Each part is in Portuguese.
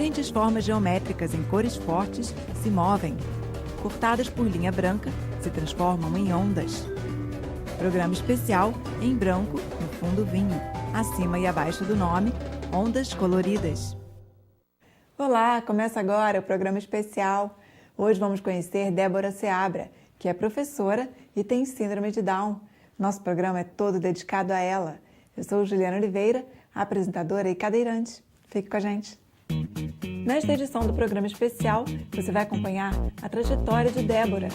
Diferentes formas geométricas em cores fortes se movem. Cortadas por linha branca, se transformam em ondas. Programa especial em branco, no fundo vinho. Acima e abaixo do nome, ondas coloridas. Olá, começa agora o programa especial. Hoje vamos conhecer Débora Seabra, que é professora e tem síndrome de Down. Nosso programa é todo dedicado a ela. Eu sou Juliana Oliveira, apresentadora e cadeirante. Fique com a gente. Nesta edição do programa especial, você vai acompanhar a trajetória de Débora.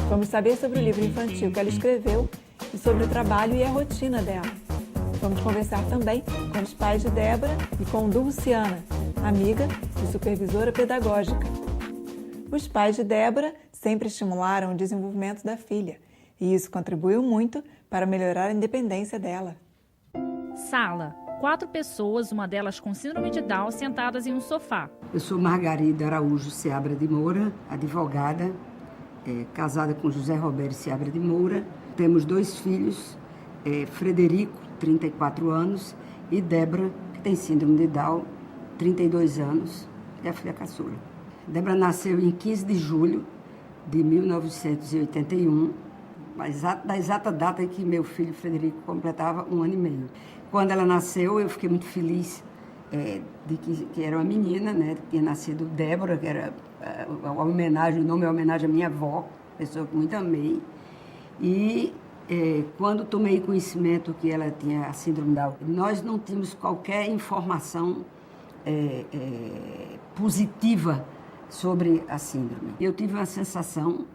Vamos saber sobre o livro infantil que ela escreveu e sobre o trabalho e a rotina dela. Vamos conversar também com os pais de Débora e com Dulciana, amiga e supervisora pedagógica. Os pais de Débora sempre estimularam o desenvolvimento da filha, e isso contribuiu muito para melhorar a independência dela. Sala. 4 pessoas, uma delas com síndrome de Down, sentadas em um sofá. Eu sou Margarida Araújo Seabra de Moura, advogada, casada com José Roberto Seabra de Moura. Temos 2 filhos, Frederico, 34 anos, e Débora, que tem síndrome de Down, 32 anos, é a filha caçula. Débora nasceu em 15 de julho de 1981, da exata data em que meu filho Frederico completava 1 ano e meio. Quando ela nasceu, eu fiquei muito feliz de que era uma menina, né? Tinha nascido Débora, que era a homenagem, o nome é homenagem à minha avó, pessoa que muito amei. E quando tomei conhecimento que ela tinha a síndrome de Down, nós não tínhamos qualquer informação positiva sobre a síndrome. Eu tive uma sensação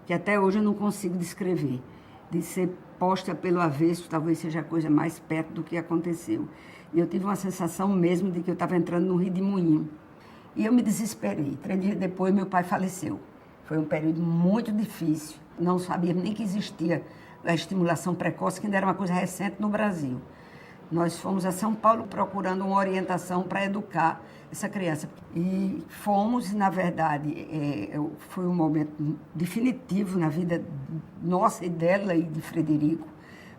que até hoje eu não consigo descrever, de ser posta pelo avesso, talvez seja a coisa mais perto do que aconteceu. E eu tive uma sensação mesmo de que eu estava entrando num redemoinho. E eu me desesperei. 3 dias depois, meu pai faleceu. Foi um período muito difícil. Não sabia nem que existia a estimulação precoce, que ainda era uma coisa recente no Brasil. Nós fomos a São Paulo procurando uma orientação para educar essa criança. E fomos, na verdade, foi um momento definitivo na vida nossa e dela e de Frederico,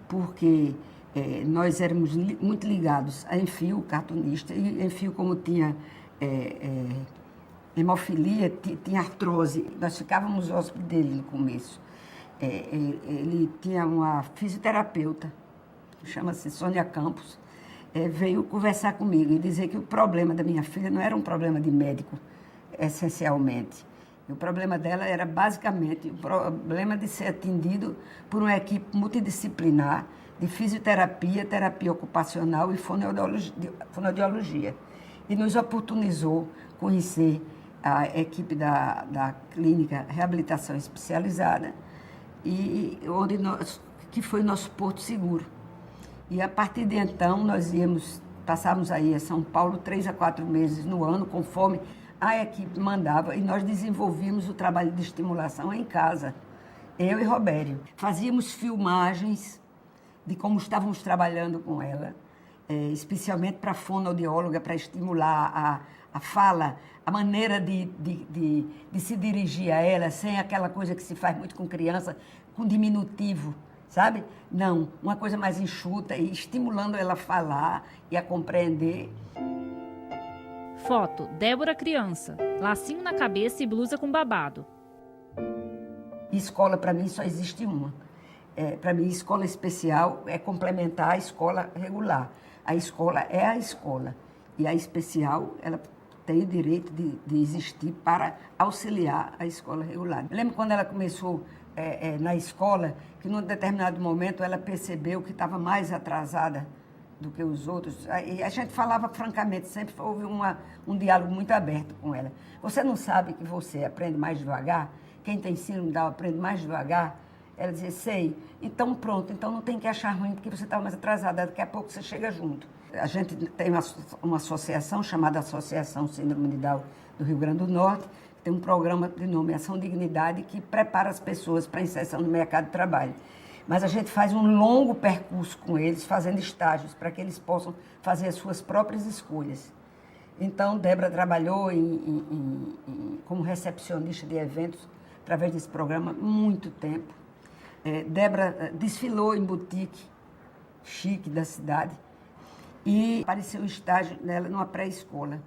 porque nós éramos muito ligados a Enfio, cartunista, e Enfio, como tinha hemofilia, tinha artrose, nós ficávamos hóspedes dele no começo. Ele tinha uma fisioterapeuta, chama-se Sônia Campos, veio conversar comigo e dizer que o problema da minha filha não era um problema de médico, essencialmente. O problema dela era, basicamente, o problema de ser atendido por uma equipe multidisciplinar de fisioterapia, terapia ocupacional e fonoaudiologia. E nos oportunizou conhecer a equipe da clínica Reabilitação Especializada, que foi nosso porto seguro. E a partir de então, passávamos aí a São Paulo 3 a 4 meses no ano, conforme a equipe mandava, e nós desenvolvíamos o trabalho de estimulação em casa, eu e Robério. Fazíamos filmagens de como estávamos trabalhando com ela, especialmente para a fonoaudióloga, para estimular a fala, a maneira de se dirigir a ela, sem aquela coisa que se faz muito com criança, com diminutivo. Sabe? Não, uma coisa mais enxuta e estimulando ela a falar e a compreender. Foto: Débora criança, lacinho na cabeça e blusa com babado. Escola, para mim, só existe uma. Para mim, escola especial é complementar a escola regular. A escola é a escola. E a especial, ela tem o direito de existir para auxiliar a escola regular. Eu lembro quando ela começou na escola, que num determinado momento ela percebeu que estava mais atrasada do que os outros. E a gente falava francamente, sempre houve um diálogo muito aberto com ela. Você não sabe que você aprende mais devagar? Quem tem síndrome de Down aprende mais devagar? Ela dizia, sei. Então pronto, então não tem que achar ruim porque você estava mais atrasada, daqui a pouco você chega junto. A gente tem uma associação chamada Associação Síndrome de Down do Rio Grande do Norte, tem um programa de nome Ação Dignidade que prepara as pessoas para a inserção no mercado de trabalho. Mas a gente faz um longo percurso com eles, fazendo estágios, para que eles possam fazer as suas próprias escolhas. Então, Débora trabalhou como recepcionista de eventos, através desse programa, muito tempo. Débora desfilou em boutique chique da cidade e apareceu o estágio dela numa pré-escola.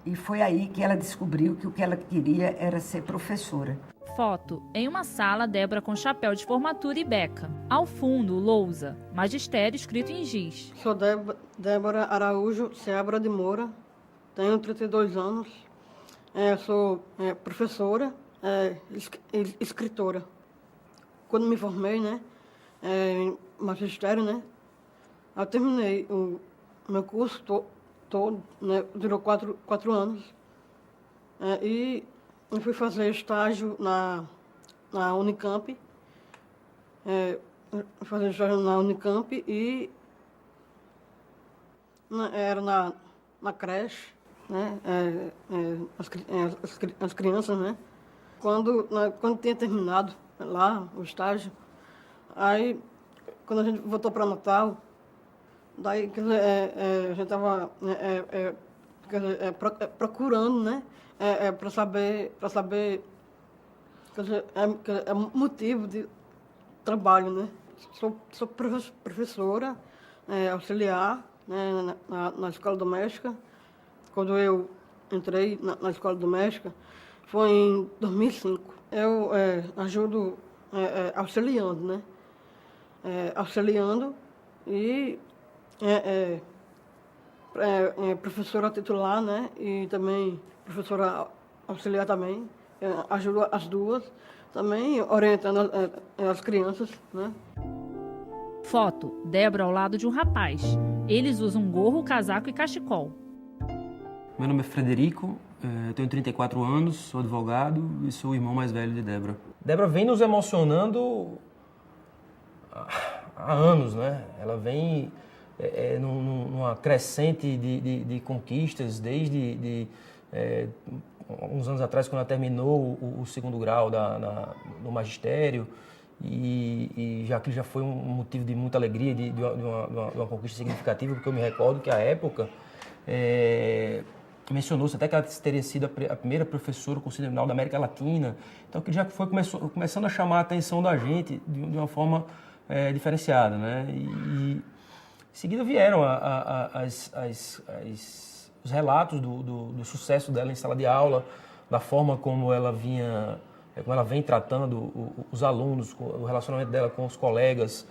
E foi aí que ela descobriu que o que ela queria era ser professora. Foto. Em uma sala, Débora com chapéu de formatura e beca. Ao fundo, lousa. Magistério escrito em giz. Sou Débora Araújo Seabra de Moura. Tenho 32 anos. Sou professora, escritora. Quando me formei, né, em magistério, né, eu terminei o meu curso todo, né, durou 4 anos. E eu fui fazer estágio na Unicamp. Fazer estágio na Unicamp e era na creche, né, as crianças, né. Quando tinha terminado lá o estágio, aí quando a gente voltou para Natal, daí quer dizer, a gente estava procurando, né, para saber quer dizer, motivo de trabalho, né. Sou professora auxiliar, né, na escola doméstica. Quando eu entrei na escola doméstica, foi em 2005. Eu ajudo auxiliando, né? Auxiliando e professora titular, né? E também professora auxiliar também. Ajudo as duas, também orientando as crianças, né? Foto. Débora ao lado de um rapaz. Eles usam gorro, casaco e cachecol. Meu nome é Frederico, tenho 34 anos, sou advogado e sou o irmão mais velho de Débora. Débora vem nos emocionando há anos, né? Ela vem numa crescente de conquistas, desde uns anos atrás, quando ela terminou o segundo grau no magistério, e já foi um motivo de muita alegria, de uma conquista significativa, porque eu me recordo que à época mencionou-se até que ela teria sido a primeira professora constitucional da América Latina, então que já foi começando a chamar a atenção da gente de uma forma diferenciada, né? E em seguida vieram os relatos do sucesso dela em sala de aula, da forma como ela vem tratando os alunos, o relacionamento dela com os colegas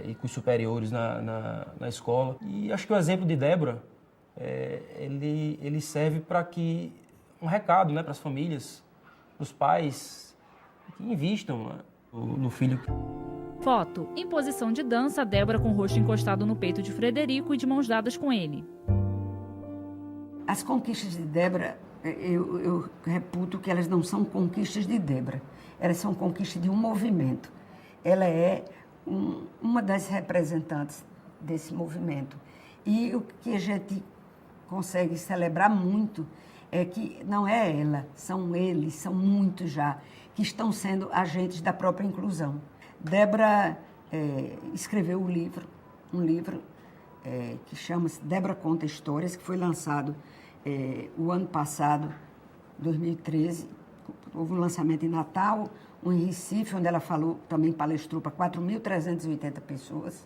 e com os superiores na escola. E acho que o exemplo de Débora, ele serve para que um recado, né, para as famílias, para os pais, que invistam, né, no filho. Foto. Em posição de dança, Débora com o rosto encostado no peito de Frederico e de mãos dadas com ele. As conquistas de Débora, eu reputo que elas não são conquistas de Débora, elas são conquistas de um movimento. Ela é uma das representantes desse movimento. E o que a gente consegue celebrar muito é que não é ela, são eles, são muitos já, que estão sendo agentes da própria inclusão. Débora escreveu um livro que chama-se Débora Conta Histórias, que foi lançado o ano passado, 2013. Houve um lançamento em Natal, um em Recife, onde ela também palestrou para 4.380 pessoas.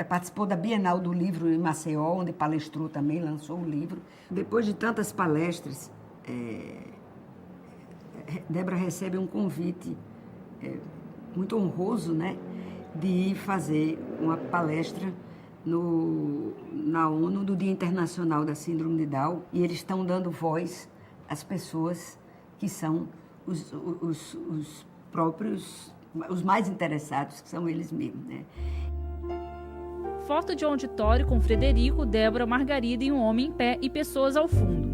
Participou da Bienal do Livro em Maceió, onde palestrou também, lançou o livro. Depois de tantas palestras, Débora recebe um convite muito honroso, né, de ir fazer uma palestra na ONU, do Dia Internacional da Síndrome de Down, e eles estão dando voz às pessoas que são os próprios, os mais interessados, que são eles mesmos, né? Foto de um auditório com Frederico, Débora, Margarida e um homem em pé e pessoas ao fundo.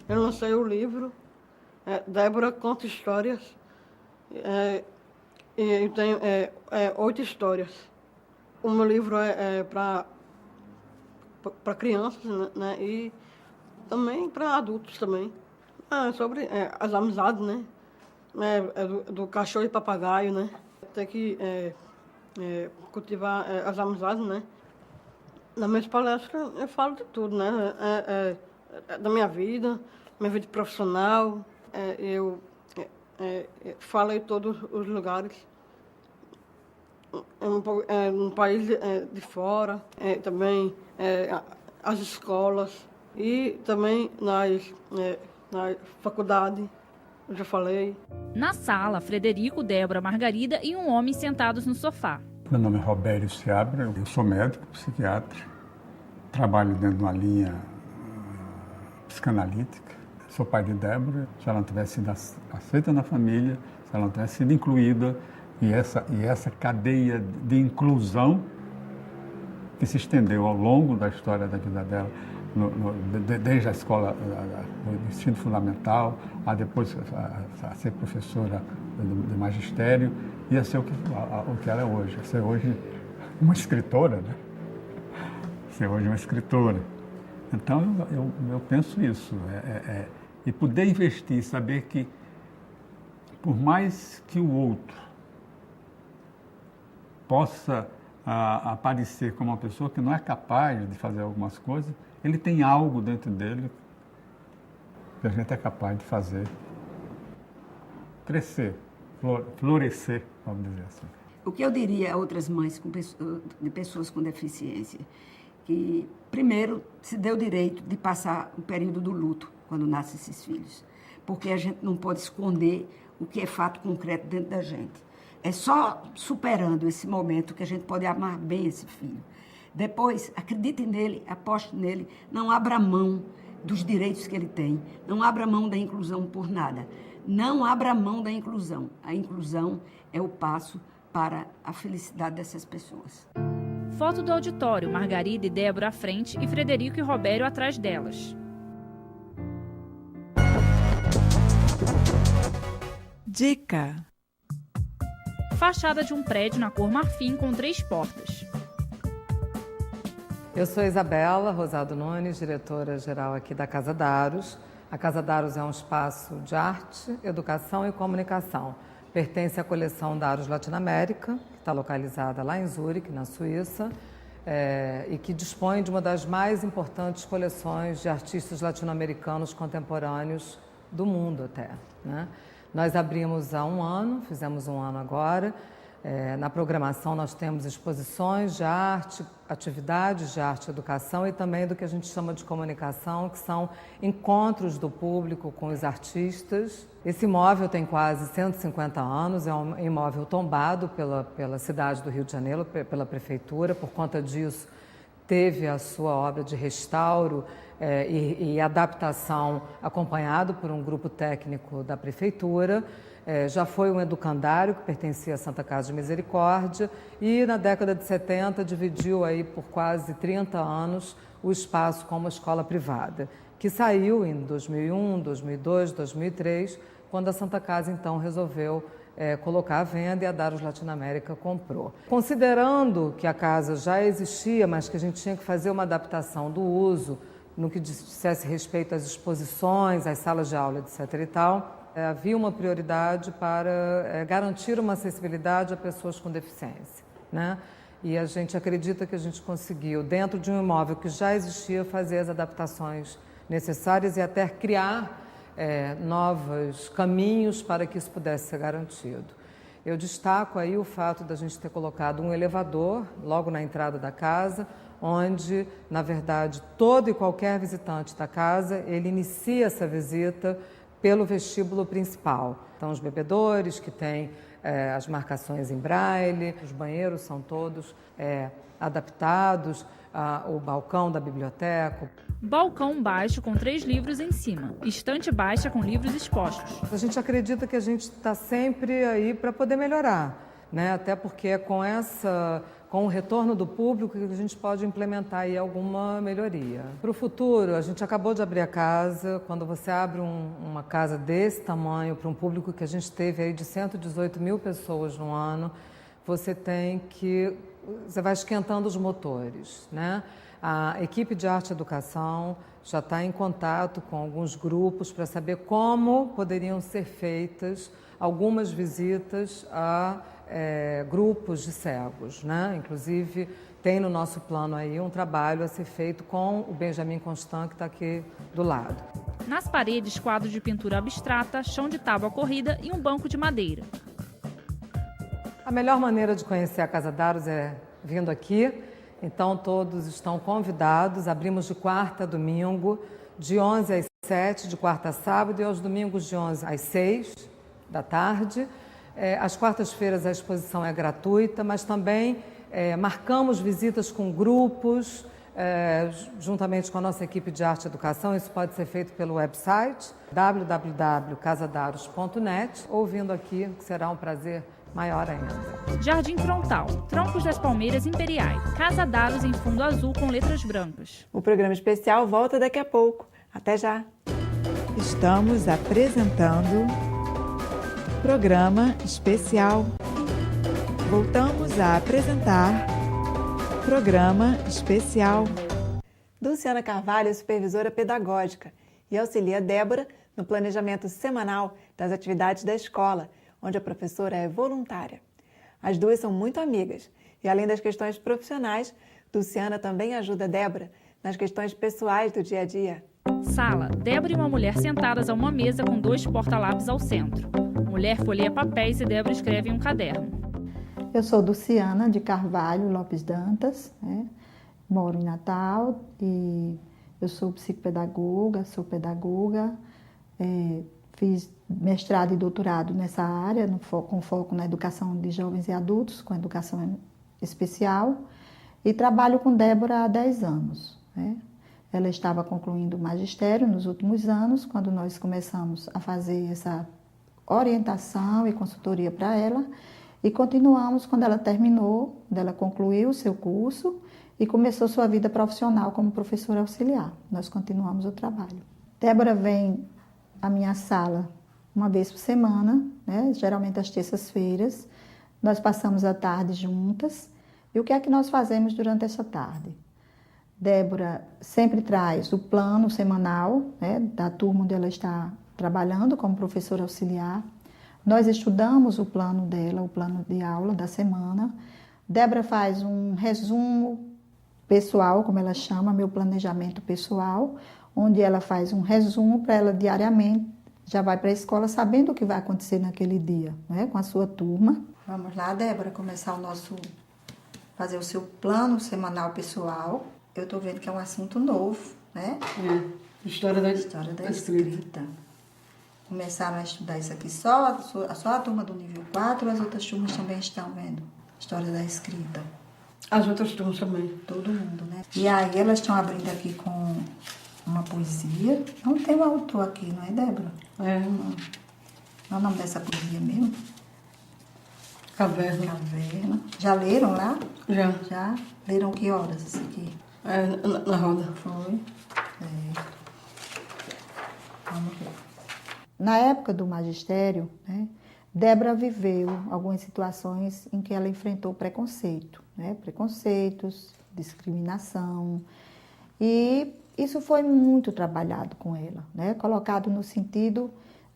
Eu lancei o livro Débora Conta Histórias, e eu tenho 8 histórias. O meu livro é para crianças, né, e também para adultos também. Sobre as amizades, né? Do cachorro e papagaio, né? Tem que cultivar as amizades, né? Na minha palestra eu falo de tudo, né? Da minha vida profissional. Eu falo em todos os lugares. no país de fora, também as escolas e também na faculdade, eu já falei. Na sala, Frederico, Débora, Margarida e um homem sentados no sofá. Meu nome é Robério Seabra, eu sou médico, psiquiatra, trabalho dentro de uma linha psicanalítica. Sou pai de Débora, se ela não tivesse sido aceita na família, se ela não tivesse sido incluída, e essa cadeia de inclusão que se estendeu ao longo da história da vida dela, desde a escola do ensino fundamental, a depois a ser professora de magistério, e a ser o que ela é hoje. A ser hoje uma escritora, né? Ser hoje uma escritora. Então, eu penso isso. E poder investir, saber que, por mais que o outro possa aparecer como uma pessoa que não é capaz de fazer algumas coisas, ele tem algo dentro dele que a gente é capaz de fazer crescer, florescer, vamos dizer assim. O que eu diria a outras mães de pessoas com deficiência? Que, primeiro, se dê o direito de passar o período do luto quando nascem esses filhos, porque a gente não pode esconder o que é fato concreto dentro da gente. É só superando esse momento que a gente pode amar bem esse filho. Depois, acreditem nele, apostem nele, não abra mão dos direitos que ele tem, não abra mão da inclusão por nada. Não abra mão da inclusão. A inclusão é o passo para a felicidade dessas pessoas. Foto do auditório, Margarida e Débora à frente e Frederico e Robério atrás delas. Dica: Fachada de um prédio na cor marfim com 3 portas. Eu sou Isabela Rosado Nunes, diretora-geral aqui da Casa Daros. A Casa Daros é um espaço de arte, educação e comunicação. Pertence à coleção Daros Latinoamérica, que está localizada lá em Zurique, na Suíça, e que dispõe de uma das mais importantes coleções de artistas latino-americanos contemporâneos do mundo até, né? Nós abrimos há 1 ano, fizemos 1 ano agora. Na programação nós temos exposições de arte, atividades de arte e educação e também do que a gente chama de comunicação, que são encontros do público com os artistas. Esse imóvel tem quase 150 anos, é um imóvel tombado pela cidade do Rio de Janeiro, pela prefeitura. Por conta disso, teve a sua obra de restauro e adaptação acompanhado por um grupo técnico da prefeitura. Já foi um educandário que pertencia à Santa Casa de Misericórdia e na década de 70 dividiu aí por quase 30 anos o espaço com uma escola privada, que saiu em 2001, 2002, 2003, quando a Santa Casa então resolveu colocar à venda e a Daros Latinoamérica comprou. Considerando que a casa já existia, mas que a gente tinha que fazer uma adaptação do uso, no que dissesse respeito às exposições, às salas de aula, etc. e tal, havia uma prioridade para garantir uma acessibilidade a pessoas com deficiência, né? E a gente acredita que a gente conseguiu, dentro de um imóvel que já existia, fazer as adaptações necessárias e até criar novos caminhos para que isso pudesse ser garantido. Eu destaco aí o fato da gente ter colocado um elevador logo na entrada da casa, onde, na verdade, todo e qualquer visitante da casa, ele inicia essa visita pelo vestíbulo principal. Então, os bebedouros que têm as marcações em braille, os banheiros são todos adaptados, o balcão da biblioteca. Balcão baixo com 3 livros em cima, estante baixa com livros expostos. A gente acredita que a gente está sempre aí para poder melhorar, né? Até porque é com o retorno do público que a gente pode implementar aí alguma melhoria. Para o futuro, a gente acabou de abrir a casa. Quando você abre uma casa desse tamanho para um público que a gente teve aí de 118 mil pessoas no ano, você vai esquentando os motores, né? A equipe de arte e educação já está em contato com alguns grupos para saber como poderiam ser feitas algumas visitas a grupos de cegos, né? Inclusive, tem no nosso plano aí um trabalho a ser feito com o Benjamin Constant, que está aqui do lado. Nas paredes, quadros de pintura abstrata, chão de tábua corrida e um banco de madeira. A melhor maneira de conhecer a Casa Daros é vindo aqui. Então, todos estão convidados. Abrimos de quarta a domingo, de 11 às 7, de quarta a sábado, e aos domingos de 11 às 6 da tarde. Às quartas-feiras a exposição é gratuita, mas também marcamos visitas com grupos, juntamente com a nossa equipe de arte e educação. Isso pode ser feito pelo website www.casadaros.net ou vindo aqui, que será um prazer maior ainda. Jardim Frontal, Troncos das Palmeiras Imperiais, Casa Daros em fundo azul com letras brancas. O programa especial volta daqui a pouco. Até já! Estamos apresentando Programa Especial. Voltamos a apresentar Programa Especial. Dulciana Carvalho é supervisora pedagógica e auxilia Débora no planejamento semanal das atividades da escola, onde a professora é voluntária. As duas são muito amigas e, além das questões profissionais, Dulciana também ajuda Débora nas questões pessoais do dia a dia. Sala, Débora e uma mulher sentadas a uma mesa com 2 porta-lápis ao centro. Mulher folheia papéis e Débora escreve em um caderno. Eu sou Dulciana de Carvalho Lopes Dantas, né? Moro em Natal e eu sou psicopedagoga, sou pedagoga, fiz mestrado e doutorado nessa área, com foco na educação de jovens e adultos, com educação especial, e trabalho com Débora há 10 anos, né? Ela estava concluindo o magistério nos últimos anos, quando nós começamos a fazer essa orientação e consultoria para ela, e continuamos quando ela terminou, quando ela concluiu o seu curso e começou sua vida profissional como professora auxiliar. Nós continuamos o trabalho. Débora vem à minha sala uma vez por semana, né? Geralmente às terças-feiras. Nós passamos a tarde juntas. E o que é que nós fazemos durante essa tarde? Débora sempre traz o plano semanal, né, da turma onde ela está trabalhando como professora auxiliar. Nós estudamos o plano dela, o plano de aula da semana. Débora faz um resumo pessoal, como ela chama, meu planejamento pessoal, onde ela faz um resumo para ela diariamente, já vai para a escola sabendo o que vai acontecer naquele dia, né, com a sua turma. Vamos lá, Débora, fazer o seu plano semanal pessoal. Eu estou vendo que é um assunto novo, né? História da escrita. Começaram a estudar isso aqui só a turma do nível 4, as outras turmas também estão vendo História da Escrita. As outras turmas também. Todo mundo, né? E aí elas estão abrindo aqui com uma poesia. Não tem um autor aqui, não é, Débora? Não é o nome dessa poesia mesmo? Caverna. Já leram lá? Já. Leram que horas isso aqui? Na roda. Foi. Vamos ver. Na época do magistério, né, Débora viveu algumas situações em que ela enfrentou preconceito, né, preconceitos, discriminação, e isso foi muito trabalhado com ela, né, colocado no sentido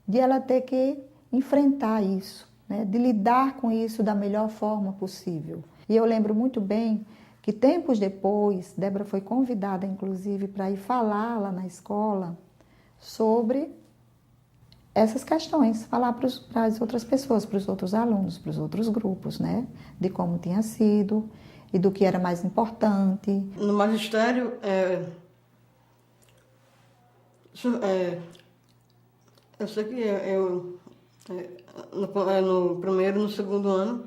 de ela ter que enfrentar isso, né, de lidar com isso da melhor forma possível. E eu lembro muito bem que tempos depois, Débora foi convidada, inclusive, para ir falar lá na escola sobre essas questões, falar para as outras pessoas, para os outros alunos, para os outros grupos, né? De como tinha sido e do que era mais importante. No magistério, eu sei que no primeiro e no segundo ano,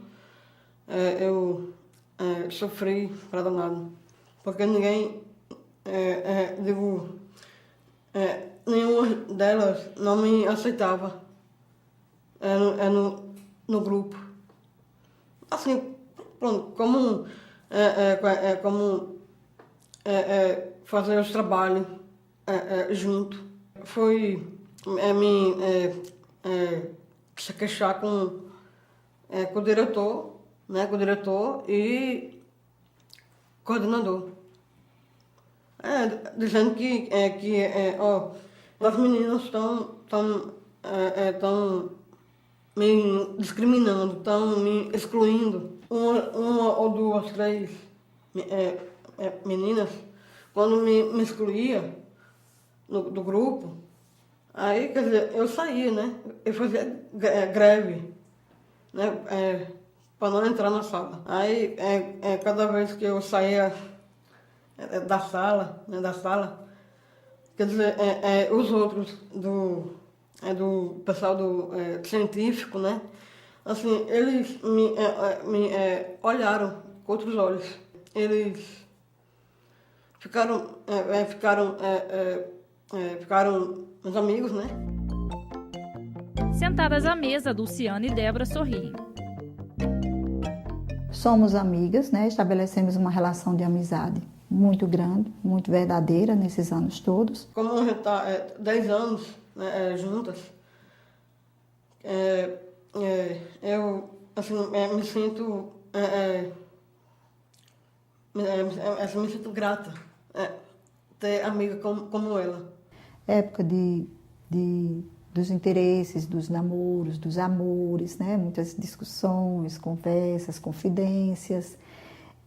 eu sofri para danado, porque nenhuma delas não me aceitava no grupo. Assim, pronto, como fazer os trabalhos junto. Foi se queixar com o diretor, né, com o diretor e coordenador. Dizendo que as meninas estão me discriminando, estão me excluindo. Uma ou duas, 3 meninas, quando me excluía do grupo, aí, quer dizer, eu saía, né? Eu fazia greve, né? para não entrar na sala. Aí, cada vez que eu saía da sala, quer dizer, os outros do pessoal do científico, né? Assim, eles me olharam com outros olhos. Eles ficaram meus amigos, né? Sentadas à mesa, Dulciana e Débora sorriem. Somos amigas, né? Estabelecemos uma relação de amizade muito grande, muito verdadeira nesses anos todos. Como a gente está 10 anos juntas, eu assim, me sinto me sinto grata ter amiga como ela. Época dos interesses, dos namoros, dos amores, né? Muitas discussões, conversas, confidências.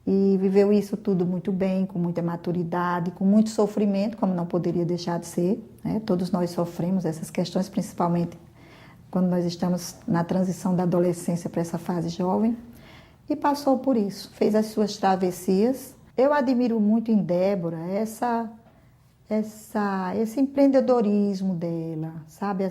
E viveu isso tudo muito bem, com muita maturidade, com muito sofrimento, como não poderia deixar de ser, né? Todos nós sofremos essas questões, principalmente quando nós estamos na transição da adolescência para essa fase jovem. E passou por isso, fez as suas travessias. Eu admiro muito em Débora esse empreendedorismo dela, sabe?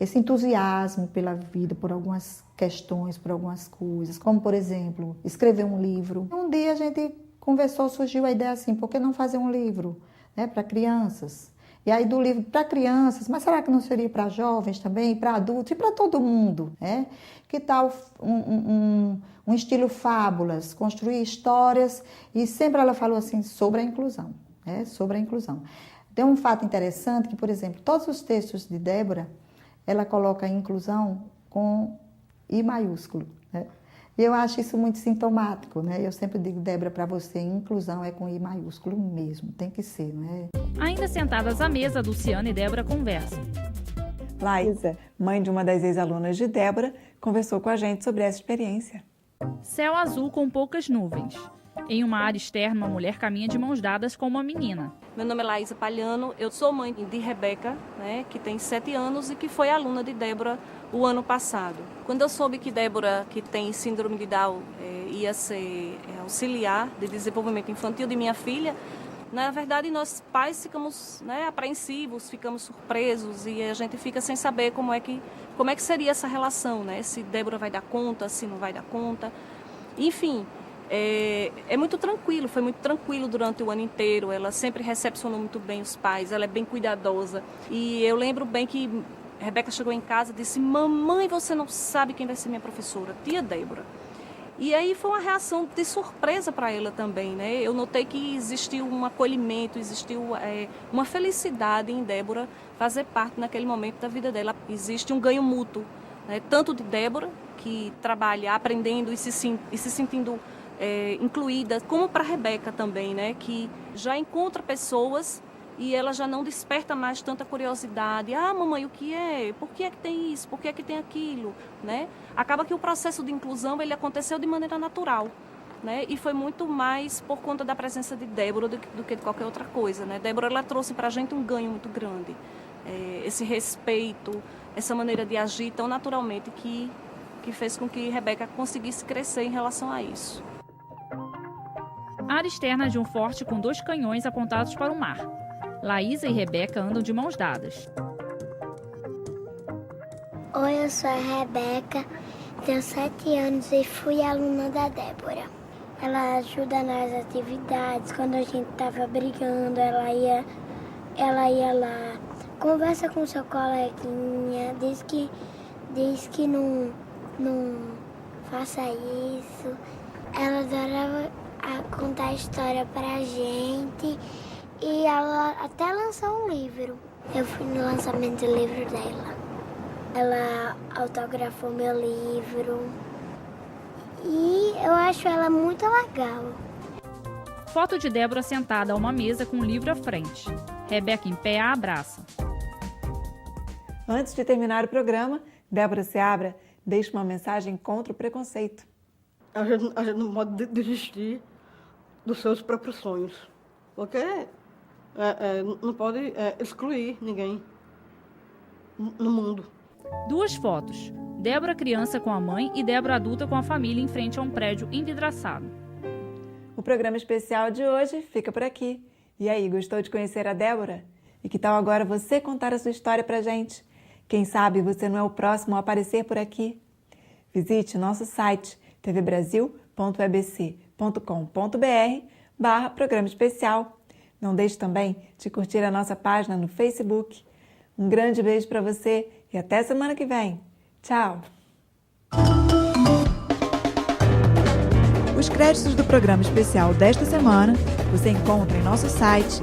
Esse entusiasmo pela vida, por algumas questões, por algumas coisas, como, por exemplo, escrever um livro. Um dia a gente conversou, surgiu a ideia assim, por que não fazer um livro, né, para crianças? E aí do livro para crianças, mas será que não seria para jovens também, para adultos e para todo mundo, né? Que tal um estilo fábulas, construir histórias, e sempre ela falou assim, sobre a inclusão, né? Sobre a inclusão. Tem um fato interessante que, por exemplo, todos os textos de Débora, ela coloca a inclusão com I maiúsculo, né? E eu acho isso muito sintomático, né? Eu sempre digo, Débora, para você, inclusão é com I maiúsculo mesmo, tem que ser, né? Ainda sentadas à mesa, Dulciana e Débora conversam. Laísa, mãe de uma das ex-alunas de Débora, conversou com a gente sobre essa experiência. Céu azul com poucas nuvens. Em uma área externa, uma mulher caminha de mãos dadas com uma menina. Meu nome é Laísa Palhano, eu sou mãe de Rebeca, né, que tem 7 anos e que foi aluna de Débora o ano passado. Quando eu soube que Débora, que tem síndrome de Down, ia ser auxiliar de desenvolvimento infantil de minha filha, na verdade nós pais ficamos, né, apreensivos, ficamos surpresos e a gente fica sem saber como é que seria essa relação, né, se Débora vai dar conta, se não vai dar conta, enfim. É muito tranquilo, foi muito tranquilo durante o ano inteiro, ela sempre recepcionou muito bem os pais, ela é bem cuidadosa. E eu lembro bem que Rebeca chegou em casa e disse, mamãe, você não sabe quem vai ser minha professora, tia Débora. E aí foi uma reação de surpresa para ela também, né? Eu notei que existiu um acolhimento, existiu uma felicidade em Débora fazer parte naquele momento da vida dela. Existe um ganho mútuo, né? Tanto de Débora, que trabalha aprendendo e se sentindo incluída, como para a Rebeca também, né, que já encontra pessoas e ela já não desperta mais tanta curiosidade. Ah, mamãe, o que é? Por que é que tem isso? Por que é que tem aquilo? Né? Acaba que o processo de inclusão ele aconteceu de maneira natural, né? E foi muito mais por conta da presença de Débora do que de qualquer outra coisa, né? Débora ela trouxe para a gente um ganho muito grande, esse respeito, essa maneira de agir tão naturalmente que fez com que Rebeca conseguisse crescer em relação a isso. Área externa de um forte com 2 canhões apontados para o mar. Laísa e Rebeca andam de mãos dadas. Oi, eu sou a Rebeca, tenho 7 anos e fui aluna da Débora. Ela ajuda nas atividades, quando a gente estava brigando, ela ia lá, conversa com seu coleguinha, diz que não faça isso. Ela adorava contar história pra gente e ela até lançou um livro. Eu fui no lançamento do livro dela. Ela autografou meu livro e eu acho ela muito legal. Foto de Débora sentada a uma mesa com um livro à frente. Rebeca em pé a abraça. Antes de terminar o programa, Débora Seabra deixa uma mensagem contra o preconceito. A gente não pode desistir dos seus próprios sonhos, porque não pode excluir ninguém no mundo. 2 fotos. Débora criança com a mãe e Débora adulta com a família em frente a um prédio envidraçado. O programa especial de hoje fica por aqui. E aí, gostou de conhecer a Débora? E que tal agora você contar a sua história pra gente? Quem sabe você não é o próximo a aparecer por aqui? Visite nosso site tvbrasil.ebc.com.br/programa especial. Não deixe também de curtir a nossa página no Facebook. Um grande beijo para você e até semana que vem. Tchau! Os créditos do programa especial desta semana você encontra em nosso site